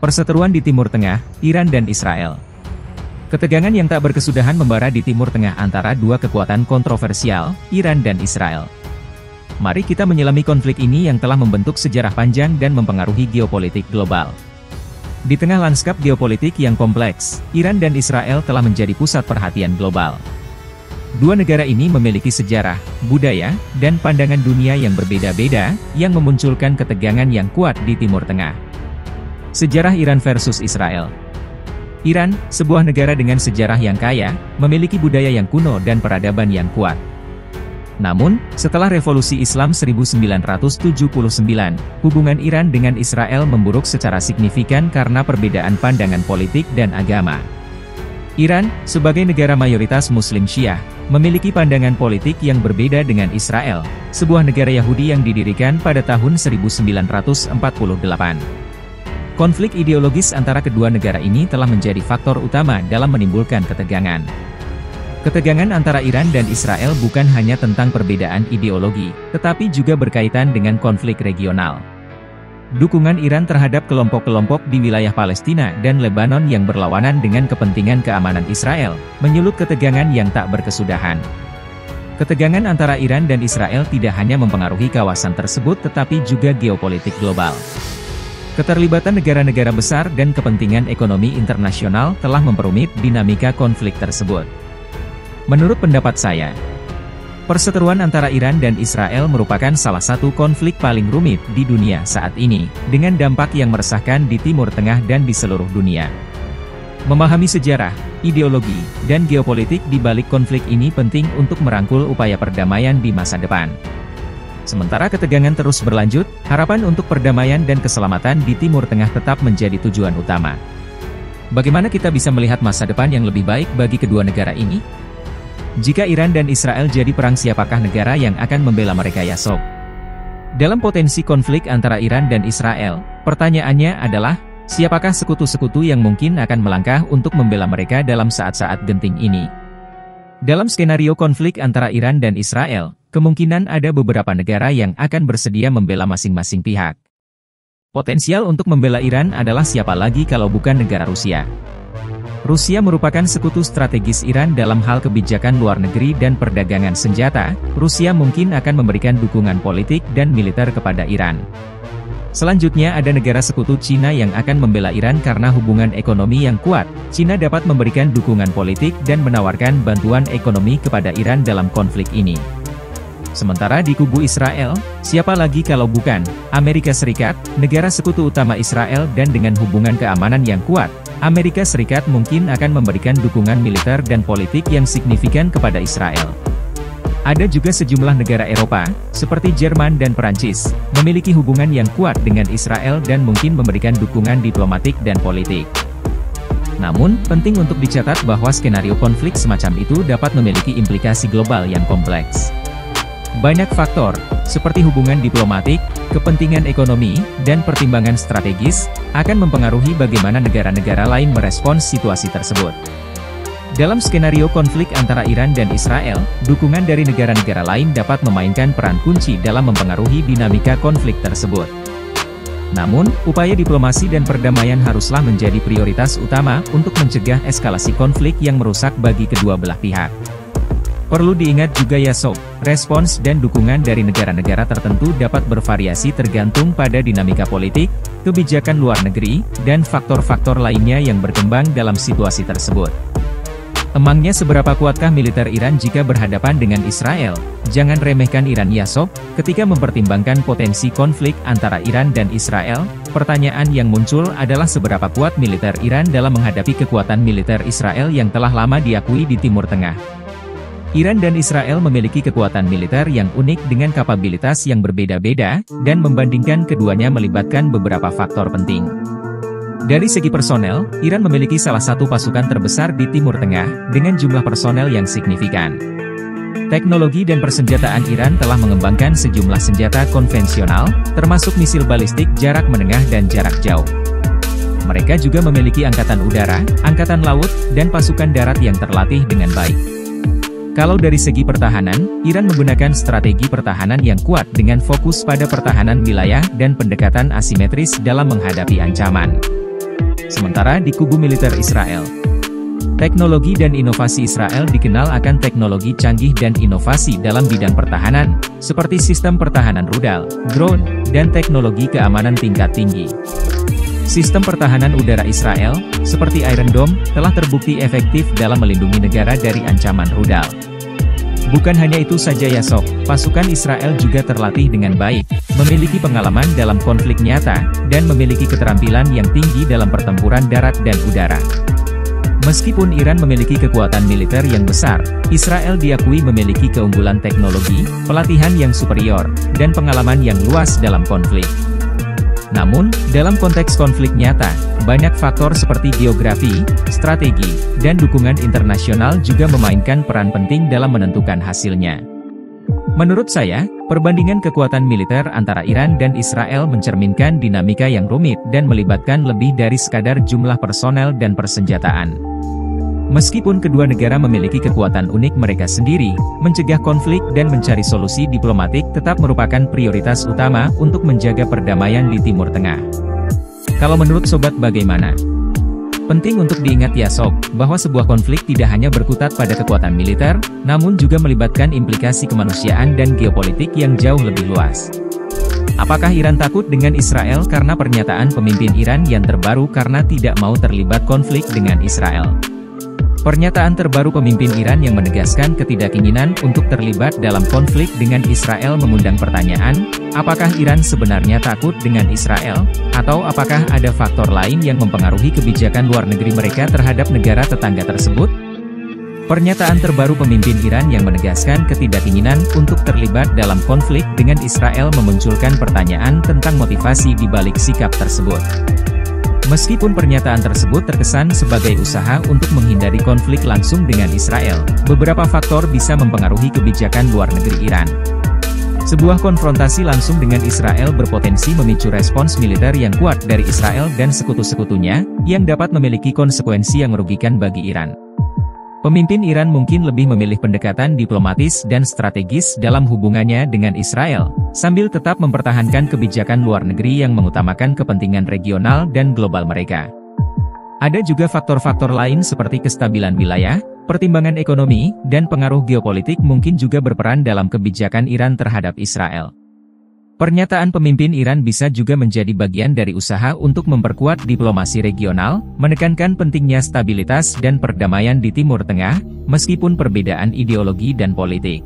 Perseteruan di Timur Tengah, Iran dan Israel. Ketegangan yang tak berkesudahan membara di Timur Tengah antara dua kekuatan kontroversial, Iran dan Israel. Mari kita menyelami konflik ini yang telah membentuk sejarah panjang dan mempengaruhi geopolitik global. Di tengah lanskap geopolitik yang kompleks, Iran dan Israel telah menjadi pusat perhatian global. Dua negara ini memiliki sejarah, budaya, dan pandangan dunia yang berbeda-beda, yang memunculkan ketegangan yang kuat di Timur Tengah. Sejarah Iran versus Israel. Iran, sebuah negara dengan sejarah yang kaya, memiliki budaya yang kuno dan peradaban yang kuat. Namun, setelah Revolusi Islam 1979, hubungan Iran dengan Israel memburuk secara signifikan karena perbedaan pandangan politik dan agama. Iran, sebagai negara mayoritas Muslim Syiah, memiliki pandangan politik yang berbeda dengan Israel, sebuah negara Yahudi yang didirikan pada tahun 1948. Konflik ideologis antara kedua negara ini telah menjadi faktor utama dalam menimbulkan ketegangan. Ketegangan antara Iran dan Israel bukan hanya tentang perbedaan ideologi, tetapi juga berkaitan dengan konflik regional. Dukungan Iran terhadap kelompok-kelompok di wilayah Palestina dan Lebanon yang berlawanan dengan kepentingan keamanan Israel, menyulut ketegangan yang tak berkesudahan. Ketegangan antara Iran dan Israel tidak hanya mempengaruhi kawasan tersebut tetapi juga geopolitik global. Keterlibatan negara-negara besar dan kepentingan ekonomi internasional telah memperumit dinamika konflik tersebut. Menurut pendapat saya, perseteruan antara Iran dan Israel merupakan salah satu konflik paling rumit di dunia saat ini, dengan dampak yang meresahkan di Timur Tengah dan di seluruh dunia. Memahami sejarah, ideologi, dan geopolitik di balik konflik ini penting untuk merangkul upaya perdamaian di masa depan. Sementara ketegangan terus berlanjut, harapan untuk perdamaian dan keselamatan di Timur Tengah tetap menjadi tujuan utama. Bagaimana kita bisa melihat masa depan yang lebih baik bagi kedua negara ini? Jika Iran dan Israel jadi perang, siapakah negara yang akan membela mereka esok? Dalam potensi konflik antara Iran dan Israel, pertanyaannya adalah, siapakah sekutu-sekutu yang mungkin akan melangkah untuk membela mereka dalam saat-saat genting ini? Dalam skenario konflik antara Iran dan Israel, kemungkinan ada beberapa negara yang akan bersedia membela masing-masing pihak. Potensial untuk membela Iran adalah siapa lagi kalau bukan negara Rusia. Rusia merupakan sekutu strategis Iran dalam hal kebijakan luar negeri dan perdagangan senjata. Rusia mungkin akan memberikan dukungan politik dan militer kepada Iran. Selanjutnya ada negara sekutu Cina yang akan membela Iran karena hubungan ekonomi yang kuat. Cina dapat memberikan dukungan politik dan menawarkan bantuan ekonomi kepada Iran dalam konflik ini. Sementara di kubu Israel, siapa lagi kalau bukan Amerika Serikat, negara sekutu utama Israel dan dengan hubungan keamanan yang kuat. Amerika Serikat mungkin akan memberikan dukungan militer dan politik yang signifikan kepada Israel. Ada juga sejumlah negara Eropa, seperti Jerman dan Perancis, memiliki hubungan yang kuat dengan Israel dan mungkin memberikan dukungan diplomatik dan politik. Namun, penting untuk dicatat bahwa skenario konflik semacam itu dapat memiliki implikasi global yang kompleks. Banyak faktor, seperti hubungan diplomatik, kepentingan ekonomi, dan pertimbangan strategis, akan mempengaruhi bagaimana negara-negara lain merespons situasi tersebut. Dalam skenario konflik antara Iran dan Israel, dukungan dari negara-negara lain dapat memainkan peran kunci dalam mempengaruhi dinamika konflik tersebut. Namun, upaya diplomasi dan perdamaian haruslah menjadi prioritas utama untuk mencegah eskalasi konflik yang merusak bagi kedua belah pihak. Perlu diingat juga ya sob, respons dan dukungan dari negara-negara tertentu dapat bervariasi tergantung pada dinamika politik, kebijakan luar negeri, dan faktor-faktor lainnya yang berkembang dalam situasi tersebut. Emangnya seberapa kuatkah militer Iran jika berhadapan dengan Israel? Jangan remehkan Iran ya sob. Ketika mempertimbangkan potensi konflik antara Iran dan Israel, pertanyaan yang muncul adalah seberapa kuat militer Iran dalam menghadapi kekuatan militer Israel yang telah lama diakui di Timur Tengah. Iran dan Israel memiliki kekuatan militer yang unik dengan kapabilitas yang berbeda-beda, dan membandingkan keduanya melibatkan beberapa faktor penting. Dari segi personel, Iran memiliki salah satu pasukan terbesar di Timur Tengah, dengan jumlah personel yang signifikan. Teknologi dan persenjataan Iran telah mengembangkan sejumlah senjata konvensional, termasuk misil balistik jarak menengah dan jarak jauh. Mereka juga memiliki angkatan udara, angkatan laut, dan pasukan darat yang terlatih dengan baik. Kalau dari segi pertahanan, Iran menggunakan strategi pertahanan yang kuat dengan fokus pada pertahanan wilayah dan pendekatan asimetris dalam menghadapi ancaman. Sementara di kubu militer Israel, teknologi dan inovasi Israel dikenal akan teknologi canggih dan inovasi dalam bidang pertahanan, seperti sistem pertahanan rudal, drone, dan teknologi keamanan tingkat tinggi. Sistem pertahanan udara Israel, seperti Iron Dome, telah terbukti efektif dalam melindungi negara dari ancaman rudal. Bukan hanya itu saja Yasok, pasukan Israel juga terlatih dengan baik, memiliki pengalaman dalam konflik nyata, dan memiliki keterampilan yang tinggi dalam pertempuran darat dan udara. Meskipun Iran memiliki kekuatan militer yang besar, Israel diakui memiliki keunggulan teknologi, pelatihan yang superior, dan pengalaman yang luas dalam konflik. Namun, dalam konteks konflik nyata, banyak faktor seperti geografi, strategi, dan dukungan internasional juga memainkan peran penting dalam menentukan hasilnya. Menurut saya, perbandingan kekuatan militer antara Iran dan Israel mencerminkan dinamika yang rumit dan melibatkan lebih dari sekadar jumlah personel dan persenjataan. Meskipun kedua negara memiliki kekuatan unik mereka sendiri, mencegah konflik dan mencari solusi diplomatik tetap merupakan prioritas utama untuk menjaga perdamaian di Timur Tengah. Kalau menurut sobat bagaimana? Penting untuk diingat Yasok, bahwa sebuah konflik tidak hanya berkutat pada kekuatan militer, namun juga melibatkan implikasi kemanusiaan dan geopolitik yang jauh lebih luas. Apakah Iran takut dengan Israel karena pernyataan pemimpin Iran yang terbaru karena tidak mau terlibat konflik dengan Israel? Pernyataan terbaru pemimpin Iran yang menegaskan ketidakinginan untuk terlibat dalam konflik dengan Israel mengundang pertanyaan, apakah Iran sebenarnya takut dengan Israel, atau apakah ada faktor lain yang mempengaruhi kebijakan luar negeri mereka terhadap negara tetangga tersebut? Pernyataan terbaru pemimpin Iran yang menegaskan ketidakinginan untuk terlibat dalam konflik dengan Israel memunculkan pertanyaan tentang motivasi di balik sikap tersebut. Meskipun pernyataan tersebut terkesan sebagai usaha untuk menghindari konflik langsung dengan Israel, beberapa faktor bisa mempengaruhi kebijakan luar negeri Iran. Sebuah konfrontasi langsung dengan Israel berpotensi memicu respons militer yang kuat dari Israel dan sekutu-sekutunya, yang dapat memiliki konsekuensi yang merugikan bagi Iran. Pemimpin Iran mungkin lebih memilih pendekatan diplomatis dan strategis dalam hubungannya dengan Israel, sambil tetap mempertahankan kebijakan luar negeri yang mengutamakan kepentingan regional dan global mereka. Ada juga faktor-faktor lain seperti kestabilan wilayah, pertimbangan ekonomi, dan pengaruh geopolitik mungkin juga berperan dalam kebijakan Iran terhadap Israel. Pernyataan pemimpin Iran bisa juga menjadi bagian dari usaha untuk memperkuat diplomasi regional, menekankan pentingnya stabilitas dan perdamaian di Timur Tengah, meskipun perbedaan ideologi dan politik.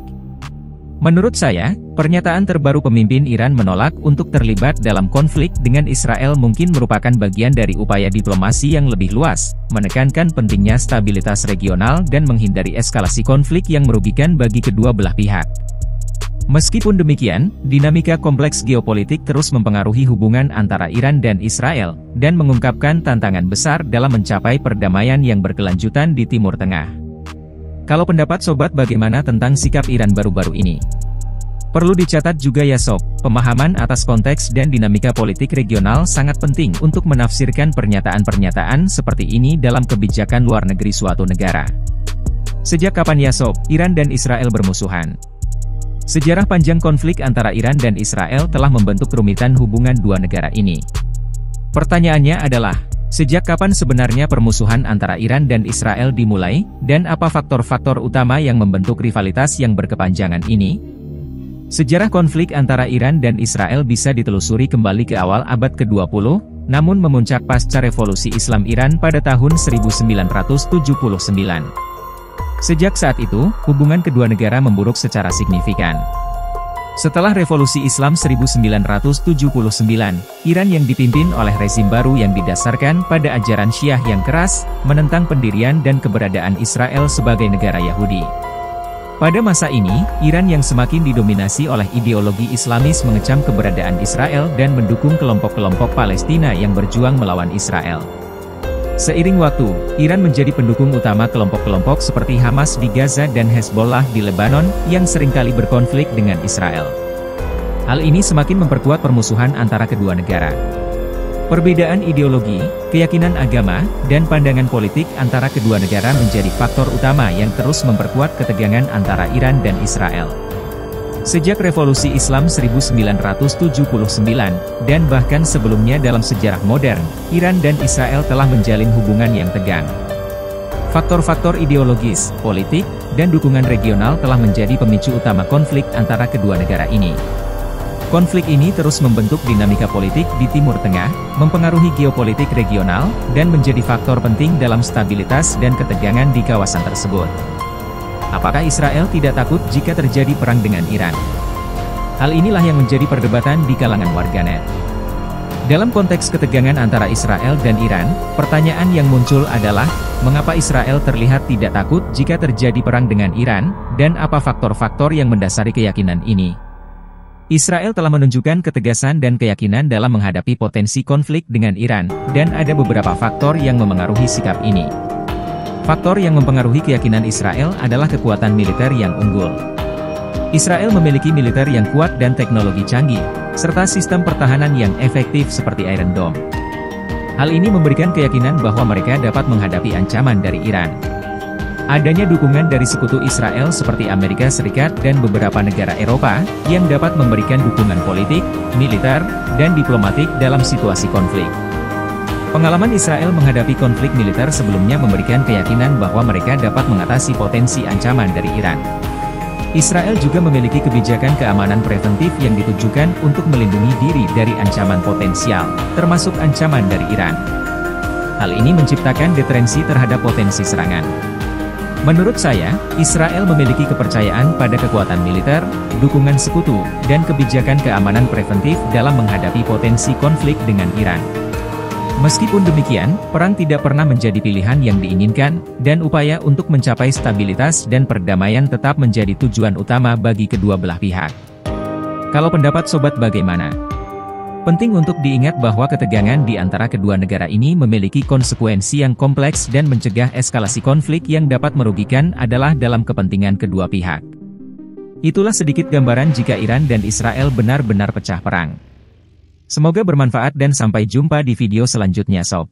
Menurut saya, pernyataan terbaru pemimpin Iran menolak untuk terlibat dalam konflik dengan Israel mungkin merupakan bagian dari upaya diplomasi yang lebih luas, menekankan pentingnya stabilitas regional dan menghindari eskalasi konflik yang merugikan bagi kedua belah pihak. Meskipun demikian, dinamika kompleks geopolitik terus mempengaruhi hubungan antara Iran dan Israel, dan mengungkapkan tantangan besar dalam mencapai perdamaian yang berkelanjutan di Timur Tengah. Kalau pendapat sobat bagaimana tentang sikap Iran baru-baru ini? Perlu dicatat juga ya sob, pemahaman atas konteks dan dinamika politik regional sangat penting untuk menafsirkan pernyataan-pernyataan seperti ini dalam kebijakan luar negeri suatu negara. Sejak kapan ya sob, Iran dan Israel bermusuhan? Sejarah panjang konflik antara Iran dan Israel telah membentuk kerumitan hubungan dua negara ini. Pertanyaannya adalah, sejak kapan sebenarnya permusuhan antara Iran dan Israel dimulai, dan apa faktor-faktor utama yang membentuk rivalitas yang berkepanjangan ini? Sejarah konflik antara Iran dan Israel bisa ditelusuri kembali ke awal abad ke-20, namun memuncak pasca revolusi Islam Iran pada tahun 1979. Sejak saat itu, hubungan kedua negara memburuk secara signifikan. Setelah revolusi Islam 1979, Iran yang dipimpin oleh rezim baru yang didasarkan pada ajaran Syiah yang keras, menentang pendirian dan keberadaan Israel sebagai negara Yahudi. Pada masa ini, Iran yang semakin didominasi oleh ideologi Islamis mengecam keberadaan Israel dan mendukung kelompok-kelompok Palestina yang berjuang melawan Israel. Seiring waktu, Iran menjadi pendukung utama kelompok-kelompok seperti Hamas di Gaza dan Hezbollah di Lebanon, yang seringkali berkonflik dengan Israel. Hal ini semakin memperkuat permusuhan antara kedua negara. Perbedaan ideologi, keyakinan agama, dan pandangan politik antara kedua negara menjadi faktor utama yang terus memperkuat ketegangan antara Iran dan Israel. Sejak Revolusi Islam 1979, dan bahkan sebelumnya dalam sejarah modern, Iran dan Israel telah menjalin hubungan yang tegang. Faktor-faktor ideologis, politik, dan dukungan regional telah menjadi pemicu utama konflik antara kedua negara ini. Konflik ini terus membentuk dinamika politik di Timur Tengah, mempengaruhi geopolitik regional, dan menjadi faktor penting dalam stabilitas dan ketegangan di kawasan tersebut. Apakah Israel tidak takut jika terjadi perang dengan Iran? Hal inilah yang menjadi perdebatan di kalangan warganet. Dalam konteks ketegangan antara Israel dan Iran, pertanyaan yang muncul adalah, mengapa Israel terlihat tidak takut jika terjadi perang dengan Iran, dan apa faktor-faktor yang mendasari keyakinan ini? Israel telah menunjukkan ketegasan dan keyakinan dalam menghadapi potensi konflik dengan Iran, dan ada beberapa faktor yang memengaruhi sikap ini. Faktor yang mempengaruhi keyakinan Israel adalah kekuatan militer yang unggul. Israel memiliki militer yang kuat dan teknologi canggih, serta sistem pertahanan yang efektif seperti Iron Dome. Hal ini memberikan keyakinan bahwa mereka dapat menghadapi ancaman dari Iran. Adanya dukungan dari sekutu Israel seperti Amerika Serikat dan beberapa negara Eropa, yang dapat memberikan dukungan politik, militer, dan diplomatik dalam situasi konflik. Pengalaman Israel menghadapi konflik militer sebelumnya memberikan keyakinan bahwa mereka dapat mengatasi potensi ancaman dari Iran. Israel juga memiliki kebijakan keamanan preventif yang ditujukan untuk melindungi diri dari ancaman potensial, termasuk ancaman dari Iran. Hal ini menciptakan deterensi terhadap potensi serangan. Menurut saya, Israel memiliki kepercayaan pada kekuatan militer, dukungan sekutu, dan kebijakan keamanan preventif dalam menghadapi potensi konflik dengan Iran. Meskipun demikian, perang tidak pernah menjadi pilihan yang diinginkan, dan upaya untuk mencapai stabilitas dan perdamaian tetap menjadi tujuan utama bagi kedua belah pihak. Kalau pendapat sobat bagaimana? Penting untuk diingat bahwa ketegangan di antara kedua negara ini memiliki konsekuensi yang kompleks dan mencegah eskalasi konflik yang dapat merugikan adalah dalam kepentingan kedua pihak. Itulah sedikit gambaran jika Iran dan Israel benar-benar pecah perang. Semoga bermanfaat dan sampai jumpa di video selanjutnya sob.